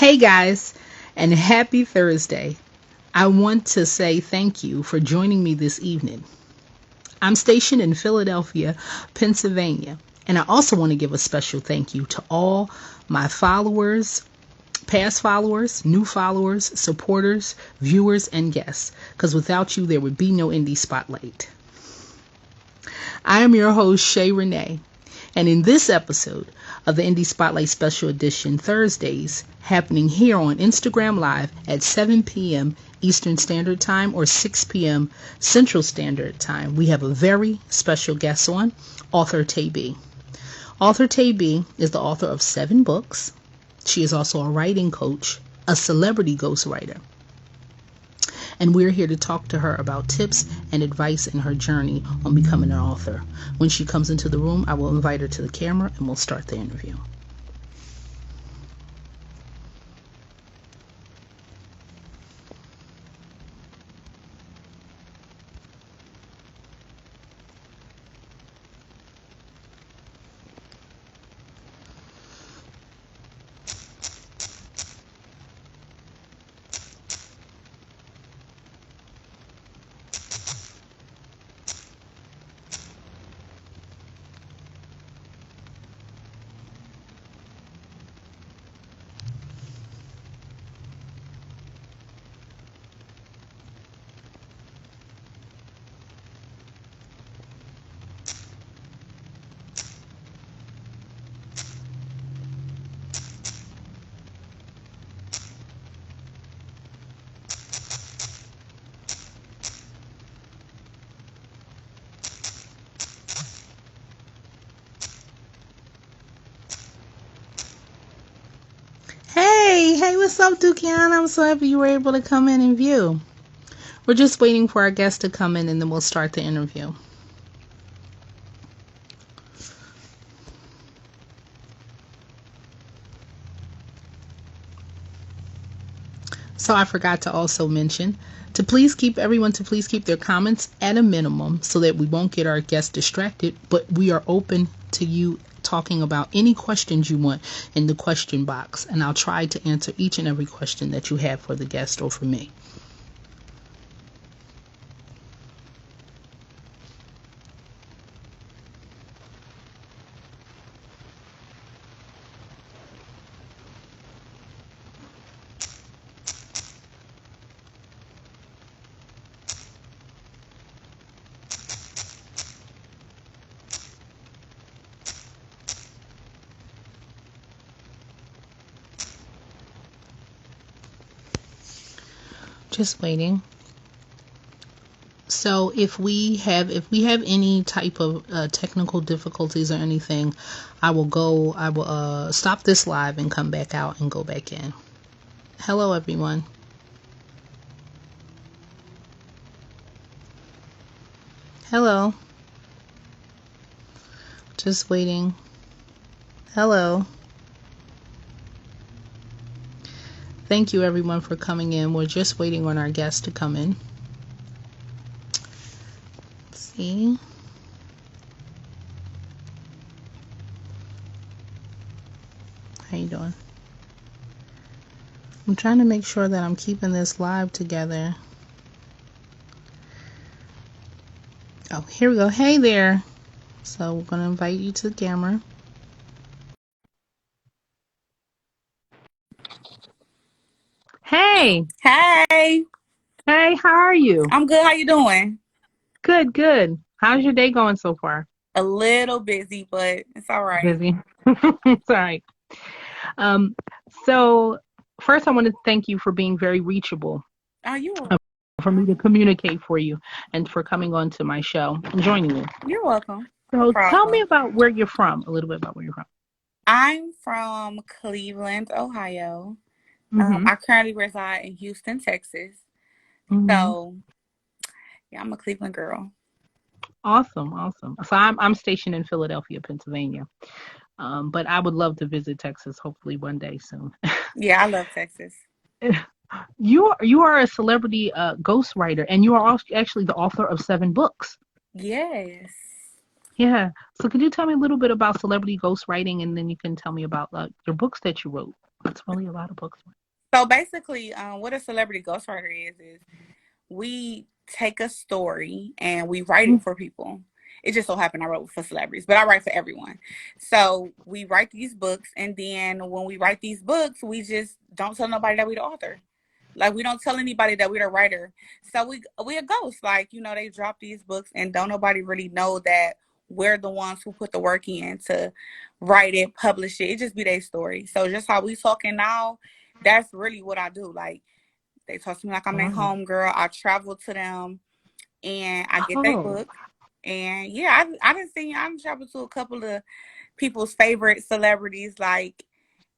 Hey guys, and happy Thursday. I want to say thank you for joining me this evening. I'm stationed in Philadelphia, Pennsylvania, and I also want to give a special thank you to all my followers, past followers, new followers, supporters, viewers, and guests, because without you, there would be no Indie Spotlight. I am your host, Shayrenee, and in this episode of the Indie Spotlight Special Edition Thursdays, happening here on Instagram Live at 7 p.m. Eastern Standard Time or 6 p.m. Central Standard Time, we have a very special guest on, author Tay B. Author Tay B is the author of 7 books. She is also a writing coach, a celebrity ghostwriter. And we're here to talk to her about tips and advice in her journey on becoming an author. When she comes into the room, I will invite her to the camera and we'll start the interview. Hey, what's up, Dukan? I'm so happy you were able to come in and view. We're just waiting for our guest to come in and then we'll start the interview. So I forgot to also mention to please keep their comments at a minimum so that we won't get our guests distracted, but we are open to you talking about any questions you want in the question box, and I'll try to answer each and every question that you have for the guest or for me. Just waiting. So if we have any type of technical difficulties or anything, I will stop this live and come back out and go back in. Hello everyone. Hello. Just waiting. Hello. Thank you everyone for coming in. We're just waiting on our guest to come in. Let's see. How you doing? I'm trying to make sure that I'm keeping this live together. Oh, here we go. Hey there. So we're going to invite you to the camera. Hey. Hey. Hey, how are you? I'm good. How you doing? Good, good. How's your day going so far? A little busy, but it's all right. Busy. It's all right. So first I want to thank you for being very reachable Oh, you're for me to communicate for you and for coming on to my show and joining me. You're welcome. No So tell me problem. about where you're from, a little bit about where you're from. I'm from Cleveland, Ohio. Mm-hmm. I currently reside in Houston, Texas. Mm-hmm. So, yeah, I'm a Cleveland girl. Awesome, awesome. So I'm stationed in Philadelphia, Pennsylvania. But I would love to visit Texas hopefully one day soon. Yeah, I love Texas. You are a celebrity ghostwriter, and you are also actually the author of 7 books. Yes. Yeah. So could you tell me a little bit about celebrity ghostwriting, and then you can tell me about your books that you wrote? That's really a lot of books. So basically, what a celebrity ghostwriter is we take a story and we write it Mm. for people. It just so happened I wrote for celebrities, but I write for everyone. So we write these books, and then when we write these books, we just don't tell nobody that we're the author. Like we don't tell anybody that we're the writer. So we a ghost. Like, they drop these books and don't nobody really know that we're the ones who put the work in to write it, publish it. It just be their story. So just how we talking now, that's really what I do. Like they talk to me like I'm their Wow. home girl. I travel to them and I get their Oh, book. And yeah, I done traveled to a couple of people's favorite celebrities, like,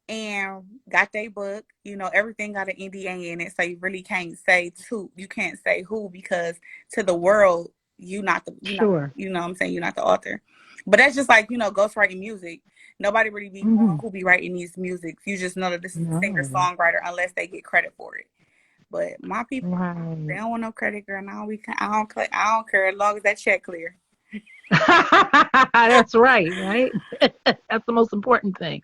and got their book. Everything got an NDA in it, so you really can't say you can't say who, because to the world, you not the sure. you know what I'm saying, you're not the author. But that's just like, ghostwriting music. Nobody really be knowing Hmm. who be writing these music. You just know that this is a singer No. songwriter unless they get credit for it. But my people, they Right. don't want no credit, girl. Now I don't care as long as that check clear. That's right, right? That's the most important thing.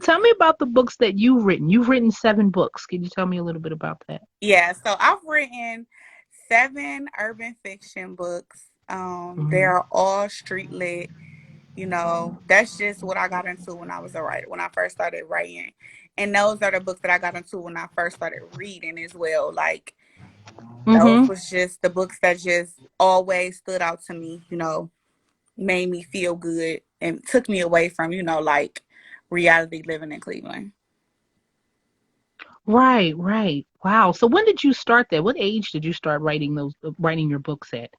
Tell me about the books that you've written. You've written 7 books. Can you tell me a little bit about that? Yeah, so I've written 7 urban fiction books. They Hmm. are all street lit. That's just what I got into when I was a writer, when I first started writing. And those are the books that I got into when I first started reading as well. Like, those Hmm. was just the books that just always stood out to me, made me feel good and took me away from, like reality living in Cleveland. Right, right. Wow. So when did you start that? What age did you start writing your books at?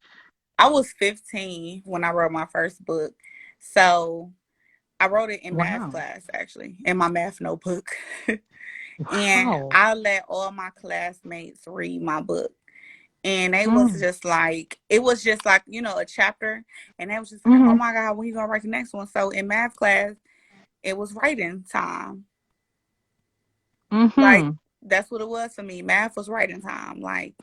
I was 15 when I wrote my first book. So I wrote it in math Wow. class, actually, in my math notebook. And Wow. I let all my classmates read my book. And Mm. it was just like, a chapter. And they was just like, oh Hmm. my God, when you gonna write the next one? So in math class, it was writing time. Like, Hmm. that's what it was for me. Math was writing time. Like,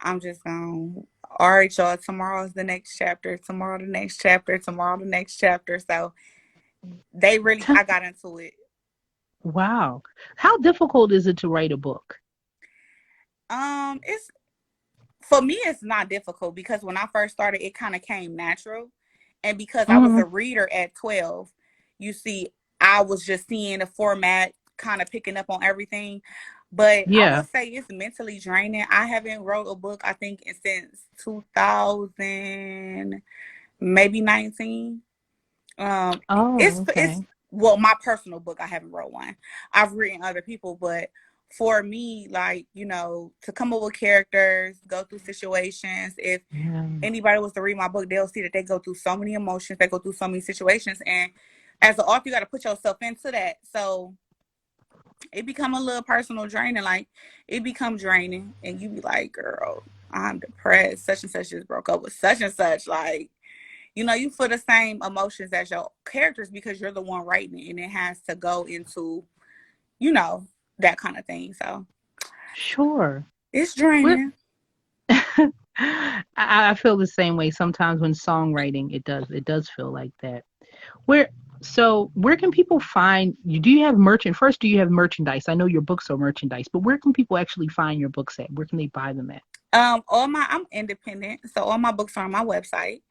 I'm just going, all right, y'all, tomorrow's the next chapter, tomorrow the next chapter, tomorrow the next chapter. So I got into it. Wow. How difficult is it to write a book? It's For me, it's not difficult because when I first started, it kind of came natural. And because I was Hmm. a reader at 12, you see, I was just seeing the format, kind of picking up on everything. But I Yeah. would say it's mentally draining. I haven't wrote a book, I think, since 2000, maybe 19. Oh, It's okay. well, my personal book, I haven't wrote one. I've written other people, but for me, like, to come up with characters, go through situations. If Yeah. anybody was to read my book, they'll see that they go through so many emotions, they go through so many situations, and as an author, you got to put yourself into that. So it become a little personal draining. Like, it become draining, and you be like, girl, I'm depressed. Such and such just broke up with such and such. Like, you feel the same emotions as your characters because you're the one writing it, and it has to go into, you know, that kind of thing. So Sure. it's We're draining. I feel the same way sometimes when songwriting it does feel like that. Where where can people find you? Do you have first, do you have merchandise? I know your books are merchandise, but where can people actually find your books at? Where can they buy them at? I'm independent, so all my books are on my website.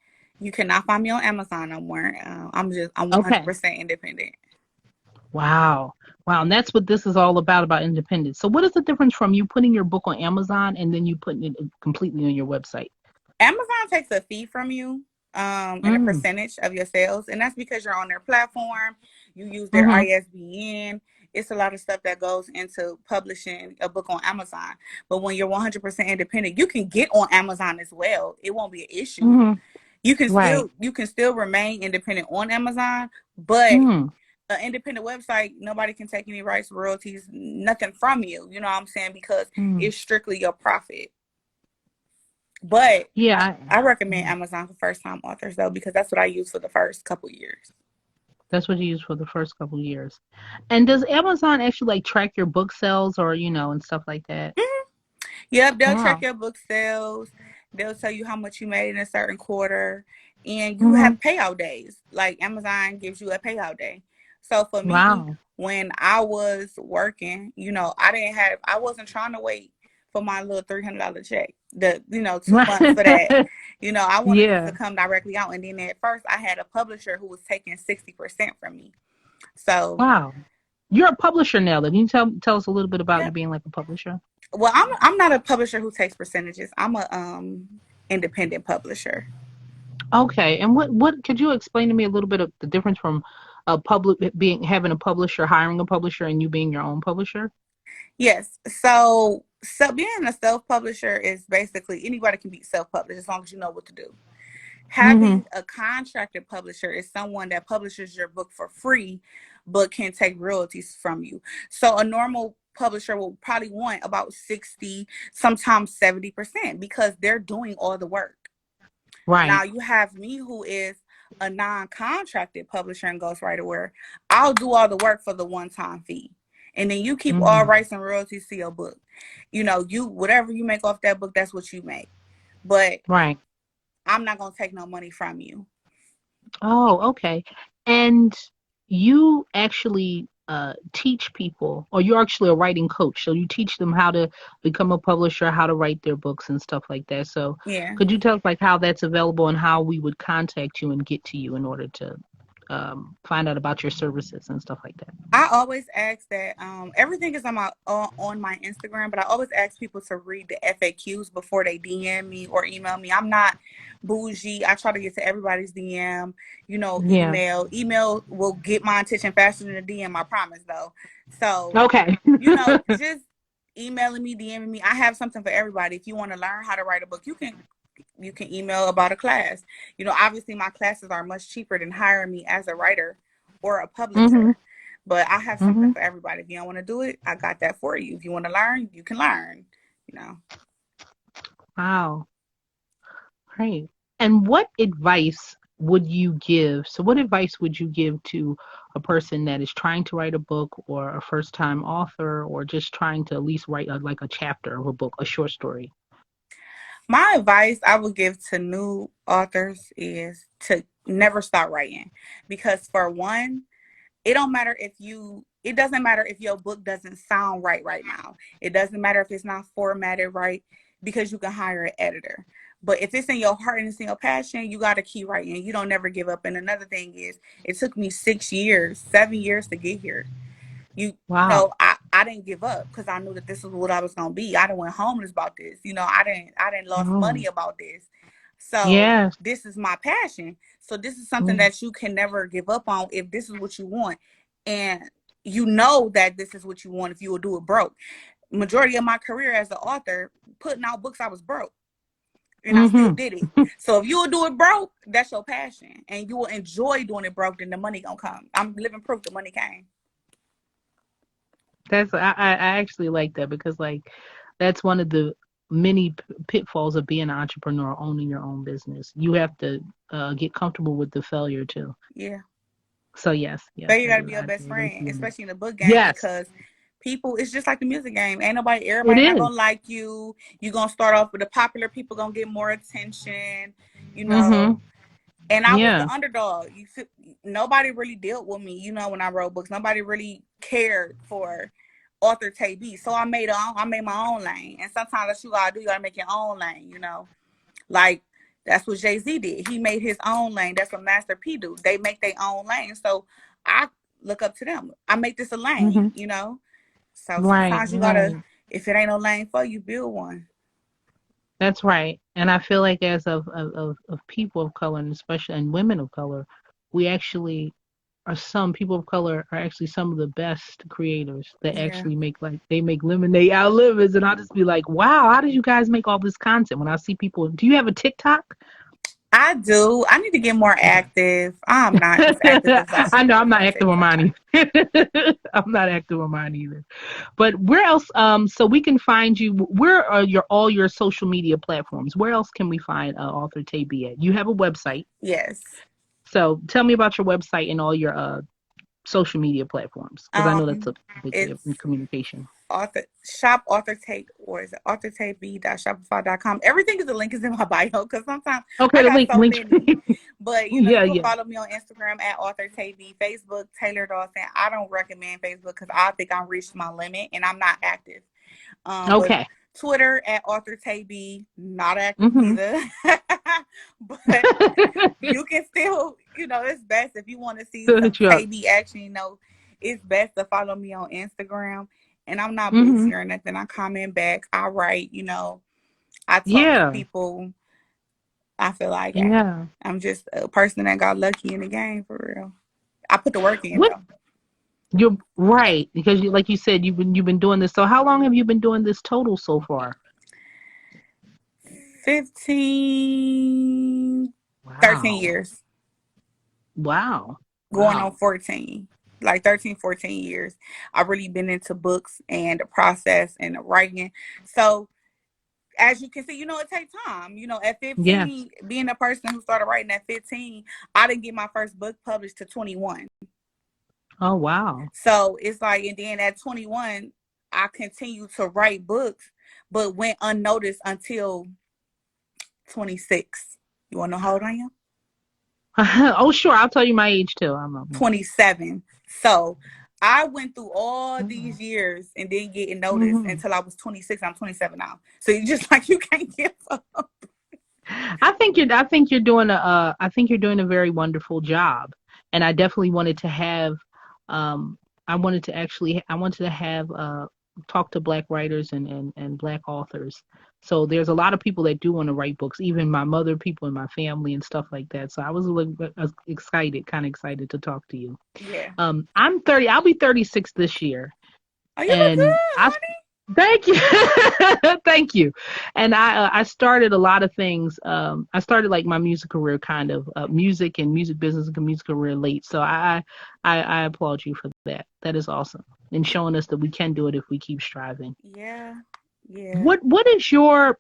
You cannot find me on Amazon no more. I'm Okay. 100% independent. Wow. Wow. And that's what this is all about independence. So what is the difference from you putting your book on Amazon and then you putting it completely on your website? Amazon takes a fee from you, and a Mm. percentage of your sales, and that's because you're on their platform. You use their Mm-hmm. ISBN. It's a lot of stuff that goes into publishing a book on Amazon. But when you're 100% independent, you can get on Amazon as well. It won't be an issue. Mm-hmm. Right. You can still remain independent on Amazon, but Mm. an independent website, nobody can take any rights, royalties, nothing from you. You know what I'm saying? Because Mm. it's strictly your profit. But Yeah. I recommend Yeah. Amazon for first time authors though, because that's what I used for the first couple years. That's what you use for the first couple of years. And does Amazon actually like track your book sales or and stuff like that? Mhm. Yep, they'll track Wow. your book sales. They'll tell you how much you made in a certain quarter, and you Mm-hmm. have payout days. Like Amazon gives you a payout day. So for me, Wow. when I was working, I wasn't trying to wait for my little $300 check, 2 months for that. I wanted it to Yeah. come directly out. And then at first, I had a publisher who was taking 60% from me. So, Wow. You're a publisher now. Can you tell us a little bit about yeah. you being like a publisher? Well, I'm not a publisher who takes percentages. I'm a independent publisher. Okay. And what could you explain to me a little bit of the difference from a public being having a publisher, hiring a publisher, and you being your own publisher? Yes. So being a self-publisher is basically anybody can be self-published as long as you know what to do. Mm-hmm. Having a contracted publisher is someone that publishes your book for free, but can take royalties from you. So a normal publisher will probably want about 60, sometimes 70%, because they're doing all the work. Now Right. you have me, who is a non-contracted publisher and ghostwriter, where I'll do all the work for the one-time fee. And then you keep all Mm-hmm. rights and royalties to your book. You whatever you make off that book, that's what you make. But Right. I'm not gonna take no money from you. Oh, okay. And you actually teach people, or you're actually a writing coach. So you teach them how to become a publisher, how to write their books and stuff like that. So Yeah. could you tell us like how that's available and how we would contact you and get to you in order to find out about your services and stuff like that? I always ask that everything is on my Instagram, but I always ask people to read the FAQs before they DM me or email me. I'm not bougie. I try to get to everybody's DM. Yeah. Email will get my attention faster than a DM. I promise, though. So Okay. just emailing me, DMing me. I have something for everybody. If you want to learn how to write a book, you can email about a class. Obviously my classes are much cheaper than hiring me as a writer or a Mm-hmm. publisher. But I have something Mm-hmm. for everybody. If you don't want to do it, I got that for you. If you want to learn, you can learn. You know. Wow. Great. And what advice would you give? So, what advice would you give to a person that is trying to write a book or a first time author or just trying to at least write like a chapter of a book, a short story? My advice I would give to new authors is to never stop writing, because for one, it doesn't matter if your book doesn't sound right now. It doesn't matter if it's not formatted right, because you can hire an editor. But if it's in your heart and it's in your passion, you got to keep writing. You don't never give up. And another thing is, it took me 6 years, 7 years to get here. Wow. I didn't give up because I knew that this was what I was gonna be. I didn't went homeless about this. I didn't lost Oh, money about this. So yes. this is my passion. So this is something Mm. that you can never give up on if this is what you want. And you know that this is what you want if you will do it broke. Majority of my career as an author, putting out books, I was broke. And I still Mm-hmm. did it. So if you will do it broke, that's your passion. And you will enjoy doing it broke, then the money gonna come. I'm living proof the money came. I actually like that because like that's one of the many pitfalls of being an entrepreneur, owning your own business. You have to get comfortable with the failure too. Yeah. So yes, yes, Failure I got to do. be your best I do friend, see that. especially in the book game, Yes, because people, it's just like the music game. it Everybody not is. gonna like you. You're gonna start off with the popular people gonna get more attention, you know. Mm-hmm. And I was Yeah. the underdog. Nobody really dealt with me, when I wrote books. Nobody really cared for author Tay B. So I made my own lane. And sometimes that's what you gotta do. You gotta make your own lane. Like that's what Jay-Z did. He made his own lane. That's what Master P do. They make their own lane. So I look up to them. I make this a Mm-hmm. lane. So Right, sometimes you gotta, right. if it ain't no lane for you, build one. That's right. And I feel like as of people of color and especially and women of color, we actually are some people of color are actually some of the best creators that Yeah. actually make like they make lemonade out of lemons and I'll just be like, wow, how did you guys make all this content? When I see people, do you have a TikTok? I do. I need to get more active. I'm not as active as I I should know be I'm not on active on TikTok. mine either. I'm not active on mine either. But where else? So we can find you. Where are your all your social media platforms? Where else can we find author Tabi at? You have a website. Yes. So tell me about your website and all your social media platforms because I know that's Um, a big way of it's communication. shop author take, or is it authortape.shopify.com. Everything is the link is in my bio because sometimes Okay, I the got link, so link. many. But you Yeah, can yeah. follow me on Instagram at authortape, Facebook Taylor Dawson. I don't recommend Facebook because I think I reached my limit and I'm not active. But Okay. Twitter at author Tay, not active Mm-hmm. neither. But you can still, it's best if you want to see To some hit you up. Tay action, it's best to follow me on Instagram. And I'm not Mm-hmm. bougie or nothing. I comment back. I write, I talk to Yeah. people. I feel like Yeah. I'm just a person that got lucky in the game for real. I put the work in What though. you're right, because like you said, you've been doing this. So how long have you been doing this total so far? 15, 13 Wow. years. Wow. Going on Wow. 14, like 13, 14 years. I've really been into books and the process and the writing. So as you can see, it takes time. At Yes. 15, being a person who started writing at 15, I didn't get my first book published to 21. Oh, wow. So it's like, and then at 21, I continued to write books, but went unnoticed until 26. You want to know how old I am? Oh, sure. I'll tell you my age too. I'm 27. So I went through all mm-hmm. these years and didn't get noticed until I was 26. I'm 27 now. So you just like you can't give up. I think you're doing a very wonderful job, and I definitely wanted to have, um, I wanted to have talk to Black writers and Black authors. So there's a lot of people that do want to write books, even my mother, people in my family, and stuff like that. So I was a little bit excited, kind of excited to talk to you. Yeah. I'm 30. I'll be 36 this year, Oh, you look and good, I honey. thank you. Thank you. And I started a lot of things. I started like my music career, kind of music and music business and music career late. So I applaud you for that. That is awesome, and showing us that we can do it if we keep striving. Yeah. Yeah. What is your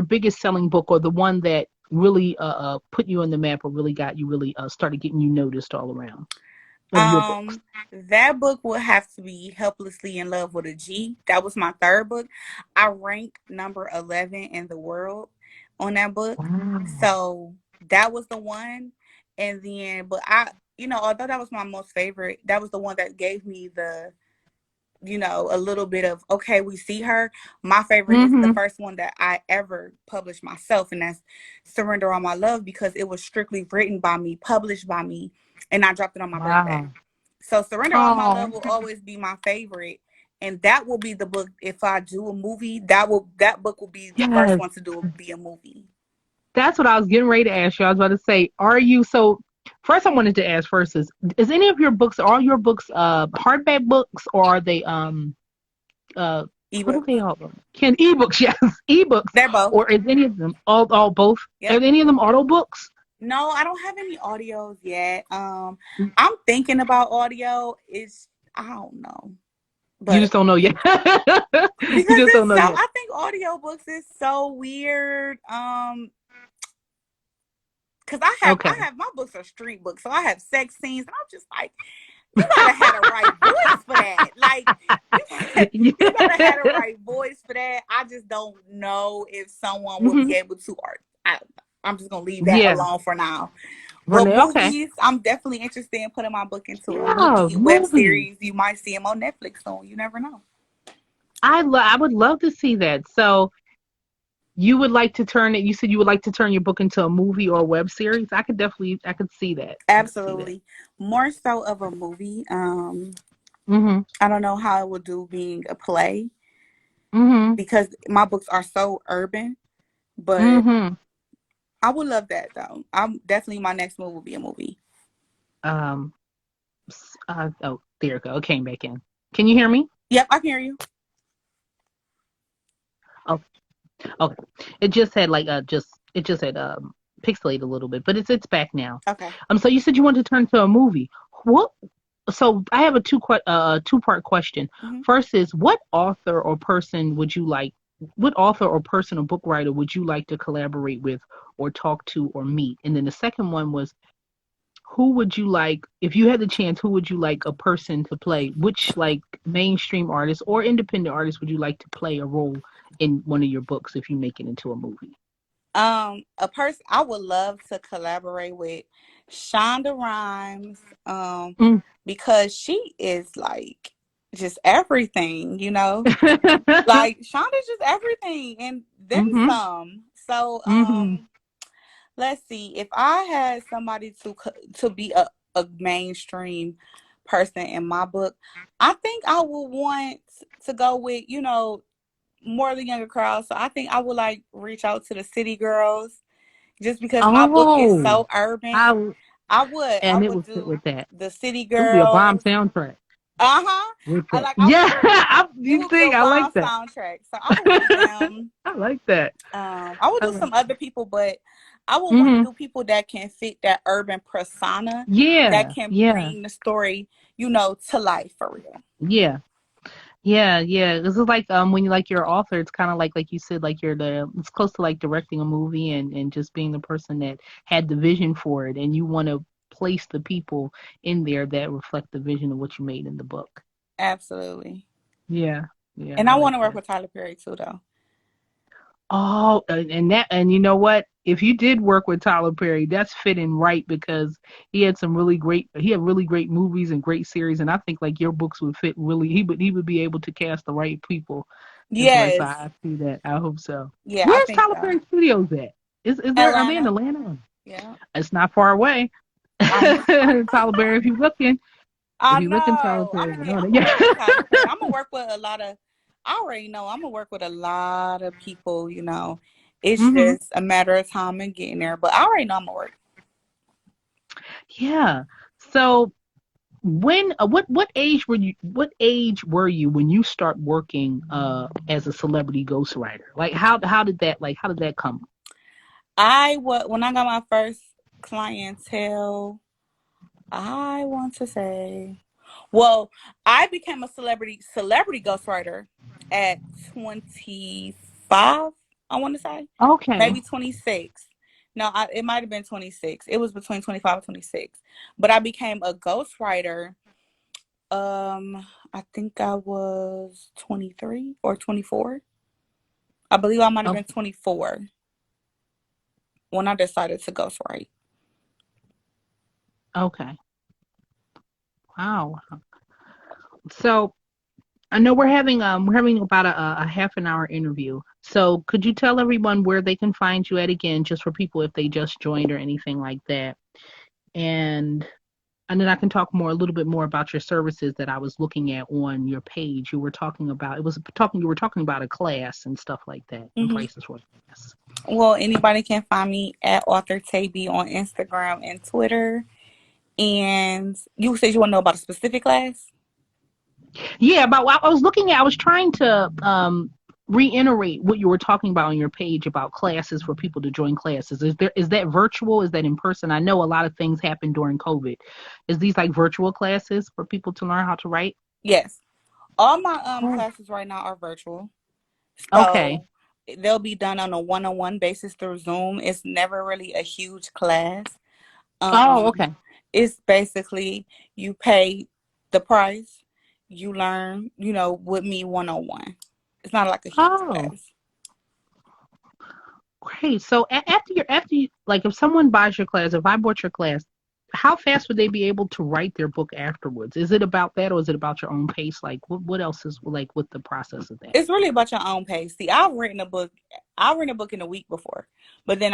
biggest selling book, or the one that really put you on the map, or really got you really started getting you noticed all around of your books? Um, that book would have to be Helplessly in Love with a G. That was my third book. I ranked number 11 in the world on that book. Wow. So that was the one. And then, but although that was my most favorite, that was the one that gave me a little bit of, okay, we see her. My favorite is the Mm-hmm. first one that I ever published myself, and that's Surrender All My Love, because it was strictly written by me, published by me, and I dropped it on my birthday. Wow. So Surrender All My Love Oh, will always be my favorite. And that will be the book, if I do a movie, that book will be the first yes. one to do be a movie. That's what I was getting ready to ask you. I was about to say, are you so first I wanted to ask first is any of your books, are all your books hardback books, or are they uh what do they Ebooks. all can ebooks, yes, ebooks, They're both. or is any of them all both? Are Yep. any of them auto books? No, I don't have any audios yet. I'm thinking about audio. I don't know. You But just don't know yet. You because just don't know yet. I think audiobooks is so weird. Because I Okay. have my books are street books, so I have sex scenes, and I'm just like, you gotta have the right voice for that. Like you gotta have the right voice for that. I just don't know if someone would be Hmm. able to, or I'm just gonna leave that Yeah. alone for now. But Renee, okay. movies, I'm definitely interested in putting my book into a Yeah, movie, web movies. series. You might see them on Netflix soon. You never know. I would love to see that. So you would like to turn it, you said you would like to turn your book into a movie or a web series. I could see that. I could see that. Absolutely. More so of a movie. Mm-hmm. I don't know how it would do being a play Mm-hmm. because my books are so urban, but Mm-hmm. I would love that though. I'm definitely my next move will be a movie. Um oh, there you go. It came back in. Can you hear me? Yep, I can hear you. Oh, okay. It just had like it just had pixelated a little bit, but it's back now. Okay. So you said you wanted to turn to a movie. What So I have a two-part question. Hmm. First is, what author or person or book writer would you like to collaborate with or talk to or meet? And then the second one was, who would you like, if you had the chance, who would you like a person to play? Which like mainstream artist or independent artist would you like to play a role in one of your books if you make it into a movie? A person I would love to collaborate with Shonda Rhimes, Mm. because she is like just everything, you know. Like Shonda's just everything and then Mm-hmm. some. So, Mm-hmm. let's see. If I had somebody to be a mainstream person in my book, I think I would want to go with, more of the younger crowd. So I think I would like reach out to the city girls just because my book is Oh, so urban. I I and it would would fit do with that. the city It would be a bomb girls. soundtrack Uh-huh. with I that. like I Yeah, would It you would be a think I like bomb that. soundtrack. So I would do them. I like that. I would I do like some other people, but I would want to hmm do people that can fit that urban persona, that Yeah, can yeah, bring the story, to life for real. yeah. Yeah, yeah. This is like when you like your author, it's kind of like you said, like you're the it's close to like directing a movie and just being the person that had the vision for it, and you want to place the people in there that reflect the vision of what you made in the book. Absolutely. Yeah, yeah, And I I like want to work that. with Tyler Perry too, though. Oh, and you know what? If you did work with Tyler Perry, that's fitting right because he had really great movies and great series, and I think like your books would fit really. He would be able to cast the right people as well. So Yes. I see that. I hope so. Yeah, I Where's think Tyler so. Perry Studios at? Is there are they in Atlanta. Atlanta? Yeah. It's not far away. I know. Tyler Perry, if I you looking Tyler know. Perry, I know I'm that. gonna work with Yeah. Tyler Perry. I'm gonna work with a lot of. I already know. I'm gonna work with a lot of people. It's hmm just a matter of time and getting there. But I already know I'm gonna work. Yeah. So when what age were you when you start working as a celebrity ghostwriter? Like how did that come? When I got my first clientele. I want to say, well, I became a celebrity ghostwriter at 25. I want to say Okay. maybe 26. No, it might have been 26. It was between 25 and 26. But I became a ghostwriter. I think I was 23 or 24. I believe I might have Oh, been 24 when I decided to ghostwrite. okay. Wow. So I know we're having about a half an hour interview. So could you tell everyone where they can find you at again, just for people if they just joined or anything like that? And and then I can talk a little bit more about your services that I was looking at on your page. You were talking about a class and stuff like that and hmm prices for a class. Well, anybody can find me at Author Taby on Instagram and Twitter. And you said you want to know about a specific class? Yeah, but I was trying to reiterate what you were talking about on your page about classes for people to join classes. Is that virtual? Is that in person? I know a lot of things happened during COVID. Is these like virtual classes for people to learn how to write? Yes. All my Oh, classes right now are virtual. okay. So they'll be done on a one-on-one basis through Zoom. It's never really a huge class. Oh, Um, okay. it's basically you pay the price, you learn, with me one-on-one. It's not like a huge Oh, class. great. So after you like if someone buys your class, if I bought your class, how fast would they be able to write their book afterwards? Is it about that or is it about your own pace? Like what else is like with the process of that? It's really about your own pace. See, I've written a book in a week before, but then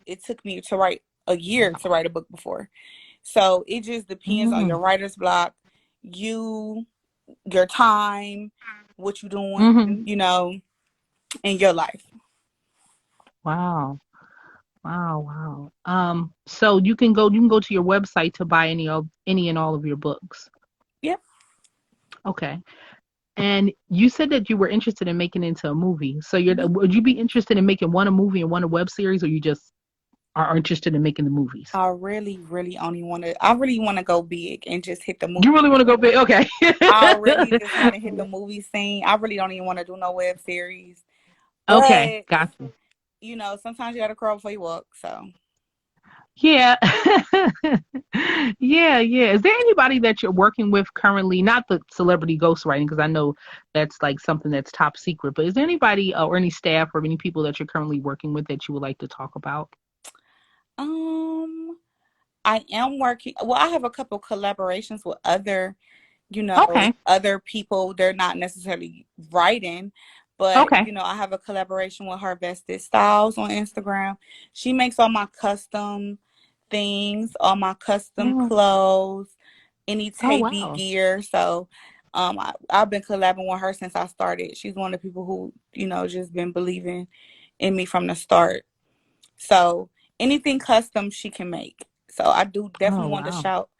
it took me to write a year to write a book before. So it just depends on Mm. your writer's block, you, your time, what you're doing, Mm-hmm. in your life. Wow. Wow, wow. So you can go to your website to buy any and all of your books. Yep. Okay. And you said that you were interested in making it into a movie. So hmm would you be interested in making one a movie and one a web series, or you just are interested in making the movies? I really, really only want to. I really want to go big and just hit the movie. You really want to go big? Okay. I really just want to hit the movie scene. I really don't even want to do no web series. Okay, But gotcha. sometimes you got to crawl before you walk. So Yeah. Yeah, yeah. Is there anybody that you're working with currently? Not the celebrity ghostwriting, because I know that's like something that's top secret, but is there anybody or any staff or any people that you're currently working with that you would like to talk about? Um, I am working. Well, I have a couple collaborations with other, Okay. other people. They're not necessarily writing, but Okay. I have a collaboration with her Vested Styles on Instagram. She makes all my custom things, all my custom Oh, clothes, any oh Tavy wow. gear. So, I've been collabing with her since I started. She's one of the people who, just been believing in me from the start. So anything custom she can make. So I do Oh definitely want to wow. shout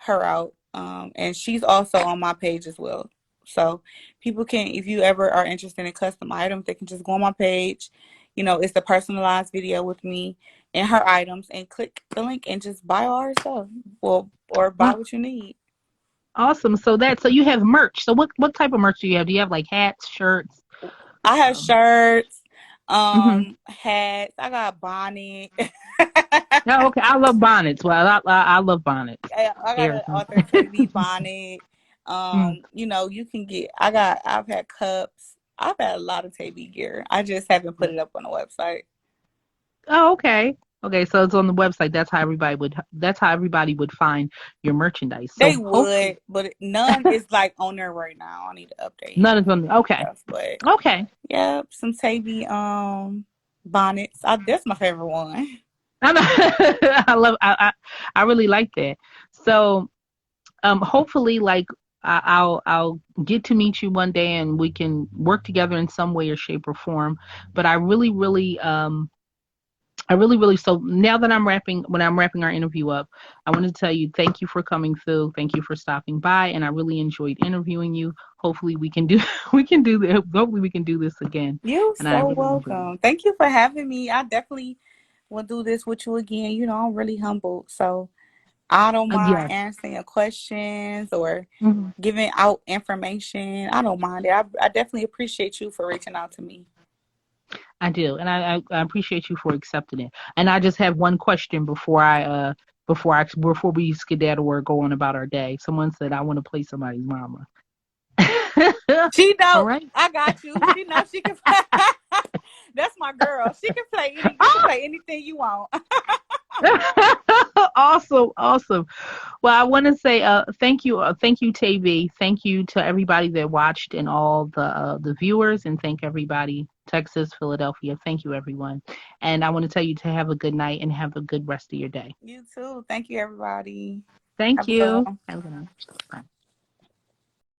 her out. And she's also on my page as well. So people can, if you ever are interested in custom items, they can just go on my page. It's the personalized video with me and her items, and click the link and just buy all her stuff. Well, or buy Uh, what you need. awesome. So you have merch. So what type of merch do you have? Do you have like hats, shirts? I have Um, shirts, hmm hats. I got a bonnet. Yeah, okay. I love bonnets. Well, I love bonnets. I got Hair. an Author Tavy bonnet. Mm. You can get. I've had cups. I've had a lot of Tavy gear. I just haven't put it up on the website. Oh, okay. Okay, so it's on the website. That's how everybody would find your merchandise. They So hopefully would, but none is like on there right now. I need to update none is on the okay. stuff, but Okay. yeah, some Tavy bonnets. That's my favorite one. I know. I love I really like that. So hopefully like I'll get to meet you one day and we can work together in some way or shape or form. But I really, really. So now that when I'm wrapping our interview up, I want to tell you thank you for coming through. Thank you for stopping by, and I really enjoyed interviewing you. Hopefully, we can do we can do this. Hopefully, we can do this again. You're And I so really enjoyed it. welcome. Thank you for having me. I definitely will do this with you again. I'm really humbled, so I don't mind Yes, answering your questions or mhm, giving out information. I don't mind it. I definitely appreciate you for reaching out to me. I do, and I appreciate you for accepting it. And I just have one question before we skedaddle or go on about our day. Someone said I want to play somebody's mama. She All know right. I got you. She knows she can. That's my girl. She can play any. You can play anything you want. Awesome, awesome. Well, I want to say thank you, TV. Thank you to everybody that watched and all the viewers, and thank everybody, Texas, Philadelphia. Thank you, everyone. And I want to tell you to have a good night and have a good rest of your day. You too. Thank you, everybody. Thank Have a good you. one. Have a good night. Bye.